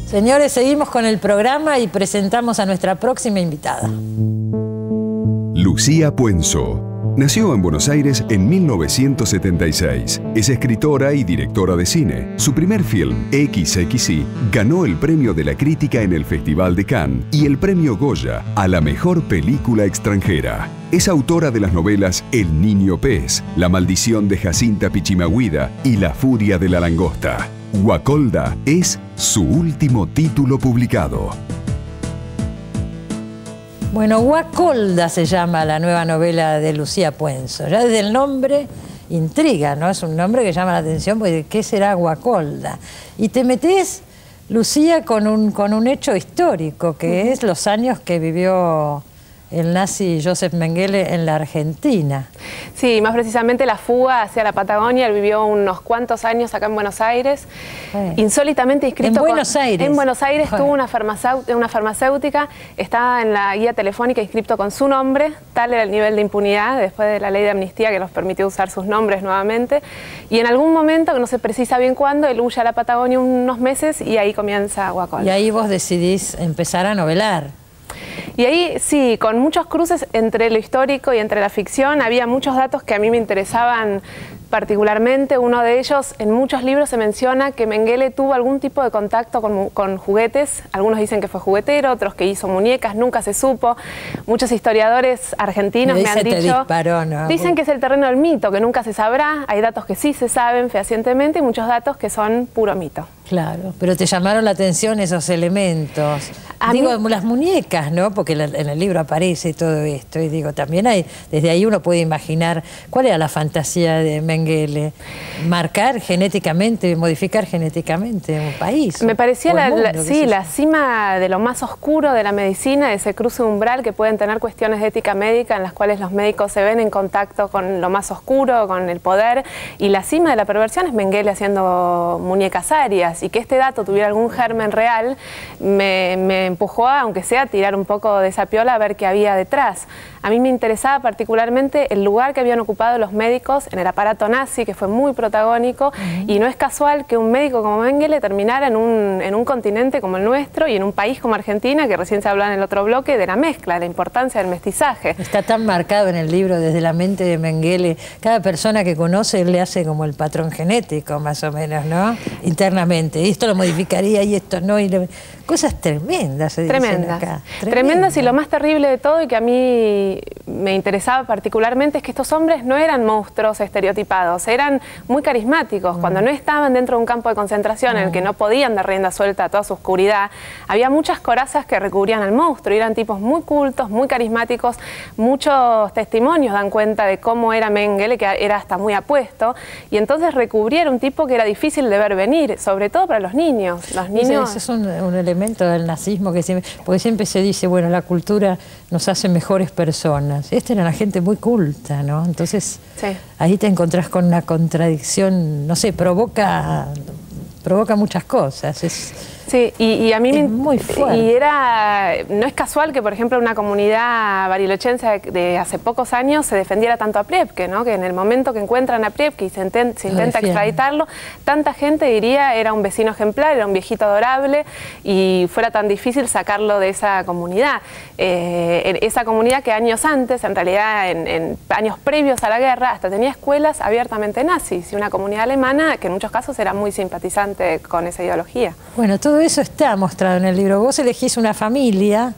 Señores, seguimos con el programa y presentamos a nuestra próxima invitada. Lucía Puenzo. Nació en Buenos Aires en 1976. Es escritora y directora de cine. Su primer film, XXI, ganó el premio de la crítica en el Festival de Cannes y el premio Goya a la mejor película extranjera. Es autora de las novelas El Niño Pez, La Maldición de Jacinta Pichimahuida y La Furia de la Langosta. Guacolda es su último título publicado. Bueno, Guacolda se llama la nueva novela de Lucía Puenzo. Ya desde el nombre intriga, ¿no? Es un nombre que llama la atención porque ¿qué será Guacolda? Y te metés, Lucía, con un hecho histórico, que es los años que vivió el nazi Joseph Mengele en la Argentina. Sí, más precisamente la fuga hacia la Patagonia. Él vivió unos cuantos años acá en Buenos Aires, insólitamente inscrito... ¿En Buenos Aires? En Buenos Aires tuvo una farmacéutica, estaba en la guía telefónica inscrito con su nombre, tal era el nivel de impunidad después de la ley de amnistía que nos permitió usar sus nombres nuevamente, y en algún momento, que no se precisa bien cuándo, él huye a la Patagonia unos meses y ahí comienza Guacolda. Y ahí vos decidís empezar a novelar. Y ahí sí, con muchos cruces entre lo histórico y entre la ficción, había muchos datos que a mí me interesaban particularmente. Uno de ellos, en muchos libros se menciona que Mengele tuvo algún tipo de contacto con juguetes. Algunos dicen que fue juguetero, otros que hizo muñecas, nunca se supo. Muchos historiadores argentinos me han dicho... Dicen que es el terreno del mito, que nunca se sabrá. Hay datos que sí se saben fehacientemente y muchos datos que son puro mito. Claro, pero te llamaron la atención esos elementos. Digo, las muñecas, ¿no? Porque en el libro aparece todo esto. Y digo, también hay, desde ahí uno puede imaginar cuál era la fantasía de Mengele. Marcar genéticamente, modificar genéticamente un país. Me parecía la cima de lo más oscuro de la medicina, ese cruce umbral que pueden tener cuestiones de ética médica en las cuales los médicos se ven en contacto con lo más oscuro, con el poder. Y la cima de la perversión es Mengele haciendo muñecas arias. Y que este dato tuviera algún germen real me empujó a, aunque sea, tirar un poco de esa piola a ver qué había detrás. A mí me interesaba particularmente el lugar que habían ocupado los médicos en el aparato nazi, que fue muy protagónico, y no es casual que un médico como Mengele terminara en un continente como el nuestro y en un país como Argentina, que recién se hablaba en el otro bloque, de la mezcla, de la importancia del mestizaje. Está tan marcado en el libro desde la mente de Mengele. Cada persona que conoce le hace como el patrón genético, más o menos, ¿no? Internamente. Y esto lo modificaría y esto no. Cosas tremendas se dicen acá. Tremendas, y lo más terrible de todo, y que a mí me interesaba particularmente, es que estos hombres no eran monstruos estereotipados, eran muy carismáticos. Cuando no estaban dentro de un campo de concentración en el que no podían dar rienda suelta a toda su oscuridad, había muchas corazas que recubrían al monstruo, y eran tipos muy cultos, muy carismáticos. Muchos testimonios dan cuenta de cómo era Mengele, que era hasta muy apuesto, y entonces recubría un tipo que era difícil de ver venir, sobre todo para los niños. Los niños... Ese es un elemento del nazismo, porque siempre se dice, bueno, la cultura nos hace mejores personas. Esta era la gente muy culta, ¿no? Entonces, ahí te encontrás con una contradicción, no sé, provoca muchas cosas. Sí, y a mí es muy fuerte. No es casual que, por ejemplo, una comunidad barilochense de hace pocos años se defendiera tanto a Priebke, ¿no? Que en el momento que encuentran a Priebke y se intenta extraditarlo, tanta gente diría era un vecino ejemplar, era un viejito adorable, y fuera tan difícil sacarlo de esa comunidad. Esa comunidad que años antes, en realidad en años previos a la guerra, hasta tenía escuelas abiertamente nazis, y una comunidad alemana que en muchos casos era muy simpatizante con esa ideología. Bueno, todo eso está mostrado en el libro. Vos elegís una familia,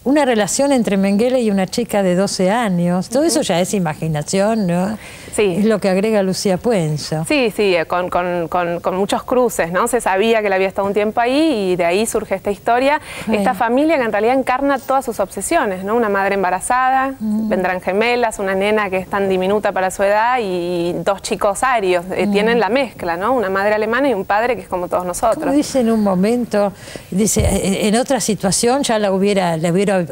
una relación entre Mengele y una chica de 12 años. Todo eso ya es imaginación, ¿no? Sí. Es lo que agrega Lucía Puenzo. Sí, con muchos cruces, ¿no? Se sabía que él había estado un tiempo ahí y de ahí surge esta historia. Esta familia que en realidad encarna todas sus obsesiones, ¿no? Una madre embarazada, vendrán gemelas, una nena que es tan diminuta para su edad y dos chicos arios. Tienen la mezcla, ¿no? Una madre alemana y un padre que es como todos nosotros. Como dice en un momento, dice, en otra situación ya le hubiera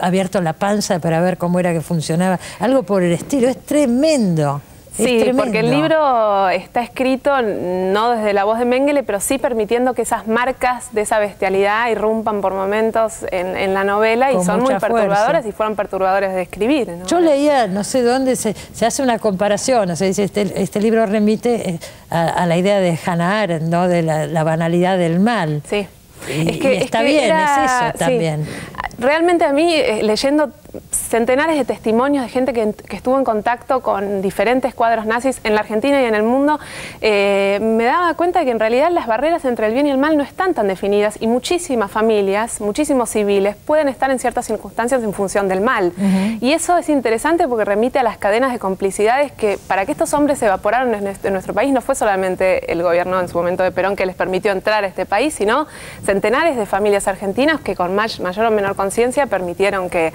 abierto la panza para ver cómo era que funcionaba. Algo por el estilo. Es tremendo. Sí, porque el libro está escrito no desde la voz de Mengele, pero sí permitiendo que esas marcas de esa bestialidad irrumpan por momentos en la novela y son muy perturbadoras y fueron perturbadores de escribir, ¿no? Yo leía, no sé dónde, se hace una comparación, o sea, dice, este libro remite a la idea de Hannah Arendt, ¿no? De la banalidad del mal. Sí. Y está bien, es eso también. Sí. Realmente a mí, leyendo centenares de testimonios de gente que estuvo en contacto con diferentes cuadros nazis en la Argentina y en el mundo, me daba cuenta de que en realidad las barreras entre el bien y el mal no están tan definidas y muchísimas familias, muchísimos civiles pueden estar en ciertas circunstancias en función del mal. Y eso es interesante porque remite a las cadenas de complicidades que para que estos hombres se evaporaron en nuestro país no fue solamente el gobierno en su momento de Perón que les permitió entrar a este país, sino centenares de familias argentinas que con mayor o menor conciencia permitieron que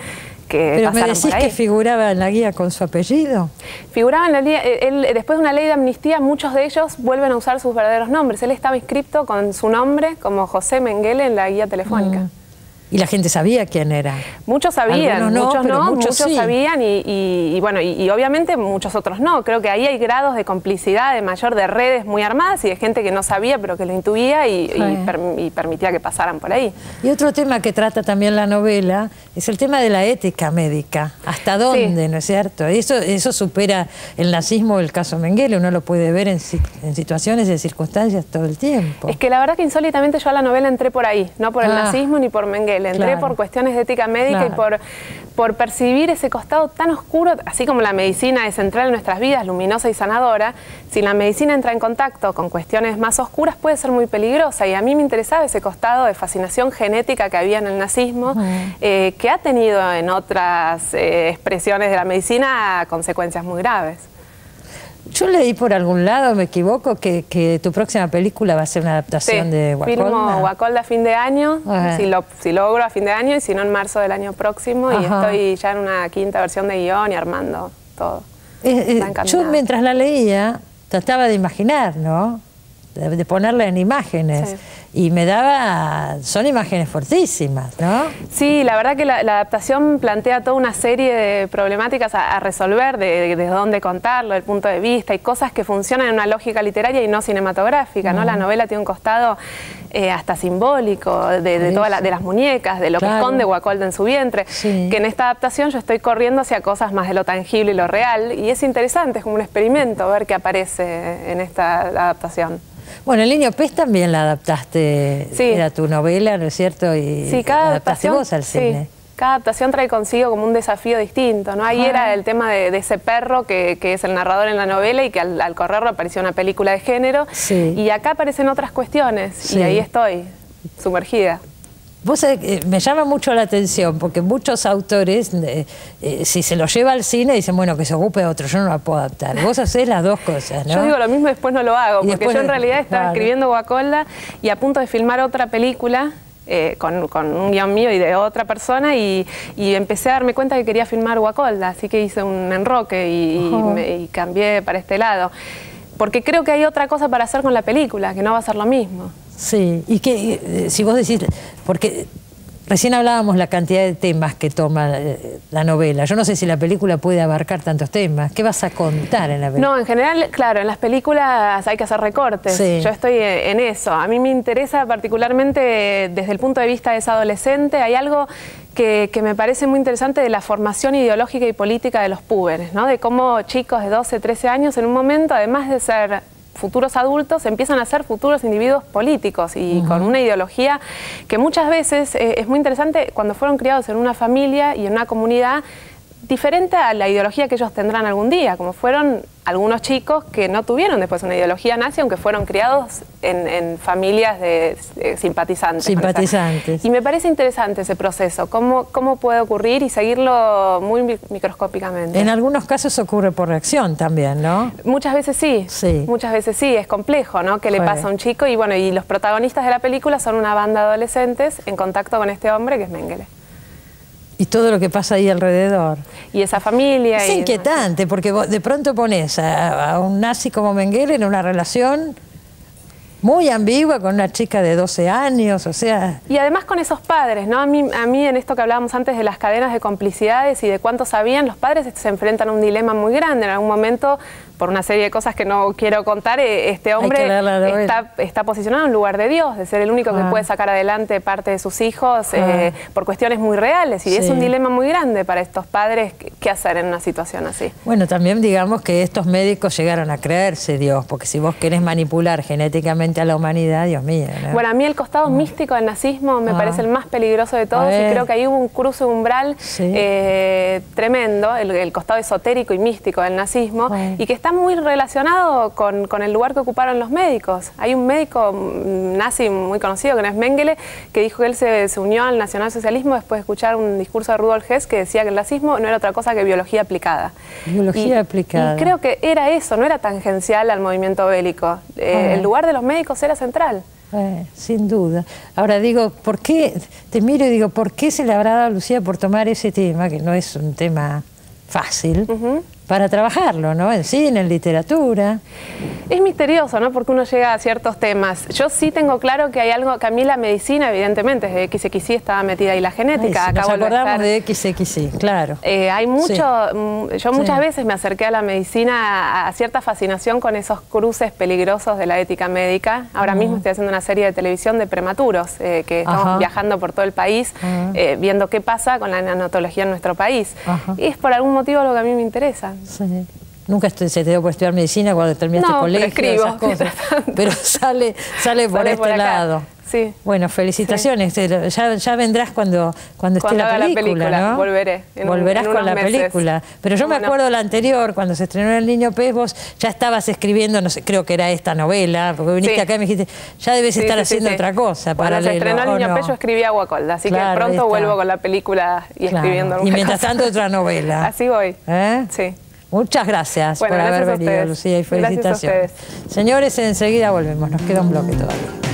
¿Pero me decís que figuraba en la guía con su apellido? Figuraba en la guía, después de una ley de amnistía, muchos de ellos vuelven a usar sus verdaderos nombres. Él estaba inscripto con su nombre como José Mengele en la guía telefónica. ¿Y la gente sabía quién era? Muchos sabían, muchos sí. sabían y bueno, y obviamente muchos otros no. Creo que ahí hay grados de complicidad, de mayor, de redes muy armadas y de gente que no sabía pero que lo intuía y permitía que pasaran por ahí. Y otro tema que trata también la novela es el tema de la ética médica. ¿Hasta dónde, no es cierto? Eso supera el nazismo, el caso Mengele, uno lo puede ver en situaciones y en circunstancias todo el tiempo. Es que la verdad que insólitamente yo a la novela entré por ahí, no por el nazismo ni por Mengele. Entré por cuestiones de ética médica y por percibir ese costado tan oscuro, así como la medicina es central en nuestras vidas, luminosa y sanadora. Si la medicina entra en contacto con cuestiones más oscuras puede ser muy peligrosa y a mí me interesaba ese costado de fascinación genética que había en el nazismo, que ha tenido en otras expresiones de la medicina consecuencias muy graves. Yo leí por algún lado, me equivoco, que tu próxima película va a ser una adaptación de Guacolda. Filmo Guacolda a fin de año, si logro a fin de año y si no en marzo del año próximo. Y estoy ya en una quinta versión de guión y armando todo. Yo mientras la leía trataba de imaginar, ¿no? De ponerla en imágenes. Sí. Y me daba... son imágenes fuertísimas, ¿no? Sí, la verdad que la adaptación plantea toda una serie de problemáticas a resolver, de dónde contarlo, del punto de vista, y cosas que funcionan en una lógica literaria y no cinematográfica, ¿no? La novela tiene un costado hasta simbólico, de las muñecas, de lo que esconde Guacolda en su vientre, que en esta adaptación yo estoy corriendo hacia cosas más de lo tangible y lo real, y es interesante, es como un experimento ver qué aparece en esta adaptación. Bueno, El Niño Pez también la adaptaste, era tu novela, ¿no es cierto? Y cada adaptaste vos al cine. Cada adaptación trae consigo como un desafío distinto, ¿no? Ahí era el tema de ese perro que es el narrador en la novela y que al correrlo apareció una película de género. Y acá aparecen otras cuestiones y ahí estoy, sumergida. Vos me llama mucho la atención porque muchos autores, si se lo lleva al cine, dicen, bueno, que se ocupe otro, yo no la puedo adaptar. Vos hacés las dos cosas, ¿no? Yo digo lo mismo y después no lo hago, porque yo en realidad estaba escribiendo Guacolda y a punto de filmar otra película con un guión mío y de otra persona y empecé a darme cuenta que quería filmar Guacolda, así que hice un enroque y cambié para este lado. Porque creo que hay otra cosa para hacer con la película, que no va a ser lo mismo. Sí, y que si vos decís, porque recién hablábamos la cantidad de temas que toma la novela. Yo no sé si la película puede abarcar tantos temas. ¿Qué vas a contar en la película? No, en general, claro, en las películas hay que hacer recortes. Yo estoy en eso. A mí me interesa particularmente desde el punto de vista de esa adolescente. Hay algo que me parece muy interesante de la formación ideológica y política de los púberes, ¿no? De cómo chicos de 12, 13 años en un momento, además de ser futuros adultos, empiezan a ser futuros individuos políticos y con una ideología que muchas veces es muy interesante cuando fueron criados en una familia y en una comunidad diferente a la ideología que ellos tendrán algún día, como fueron algunos chicos que no tuvieron después una ideología nazi, aunque fueron criados en familias de simpatizantes. Y me parece interesante ese proceso, cómo puede ocurrir y seguirlo muy microscópicamente. En algunos casos ocurre por reacción también, ¿no? Muchas veces sí, muchas veces sí, es complejo, ¿no? ¿Qué le pasa a un chico? Y bueno, y los protagonistas de la película son una banda de adolescentes en contacto con este hombre que es Mengele. Y todo lo que pasa ahí alrededor. Y esa familia. Es inquietante, porque vos de pronto pones a un nazi como Mengele en una relación muy ambigua con una chica de 12 años, o sea... Y además con esos padres, ¿no? A mí en esto que hablábamos antes de las cadenas de complicidades y de cuánto sabían, los padres se enfrentan a un dilema muy grande. En algún momento por una serie de cosas que no quiero contar, este hombre está posicionado en lugar de Dios, de ser el único que puede sacar adelante parte de sus hijos por cuestiones muy reales. Y es un dilema muy grande para estos padres, qué hacer en una situación así. Bueno, también digamos que estos médicos llegaron a creerse Dios, porque si vos querés manipular genéticamente a la humanidad, Dios mío, ¿no? Bueno, a mí el costado místico del nazismo me parece el más peligroso de todos, y creo que ahí hubo un cruce umbral tremendo, el costado esotérico y místico del nazismo, y que está muy relacionado con el lugar que ocuparon los médicos. Hay un médico nazi muy conocido, que no es Mengele, que dijo que él se unió al nacionalsocialismo después de escuchar un discurso de Rudolf Hess que decía que el nazismo no era otra cosa que biología aplicada. Biología aplicada. Y creo que era eso, no era tangencial al movimiento bélico. El lugar de los médicos era central. Sin duda. Ahora digo, ¿por qué? Te miro y digo, ¿por qué se le habrá dado a Lucía por tomar ese tema, que no es un tema fácil, para trabajarlo, ¿no? En cine, en literatura. Es misterioso, ¿no? Porque uno llega a ciertos temas. Yo sí tengo claro que hay algo, que a mí la medicina, evidentemente, desde XXY estaba metida, y la genética. Nos acordamos de XXY, claro. Hay mucho, yo muchas veces me acerqué a la medicina a cierta fascinación con esos cruces peligrosos de la ética médica. Ahora mismo estoy haciendo una serie de televisión de prematuros, que estamos viajando por todo el país, viendo qué pasa con la neonatología en nuestro país. Y es por algún motivo lo que a mí me interesa. Sí. Nunca se te dio por estudiar medicina cuando terminaste colegio, esas cosas. Pero sale por este lado. Sí. Bueno, felicitaciones. Sí. Ya vendrás cuando esté la película, ¿no? Volveré. Volverás con la película. Pero yo me acuerdo la anterior, cuando se estrenó El Niño Pez, vos ya estabas escribiendo, no sé, creo que era esta novela, porque viniste acá y me dijiste, ya debes estar haciendo otra cosa. Cuando se estrenó El Niño Pez yo escribía Guacolda, así que pronto vuelvo con la película y escribiendo alguna cosa. Y mientras tanto otra novela. Así voy. Sí. Muchas gracias por haber venido, Lucía, y felicitaciones. Gracias a ustedes. Señores, enseguida volvemos, nos queda un bloque todavía.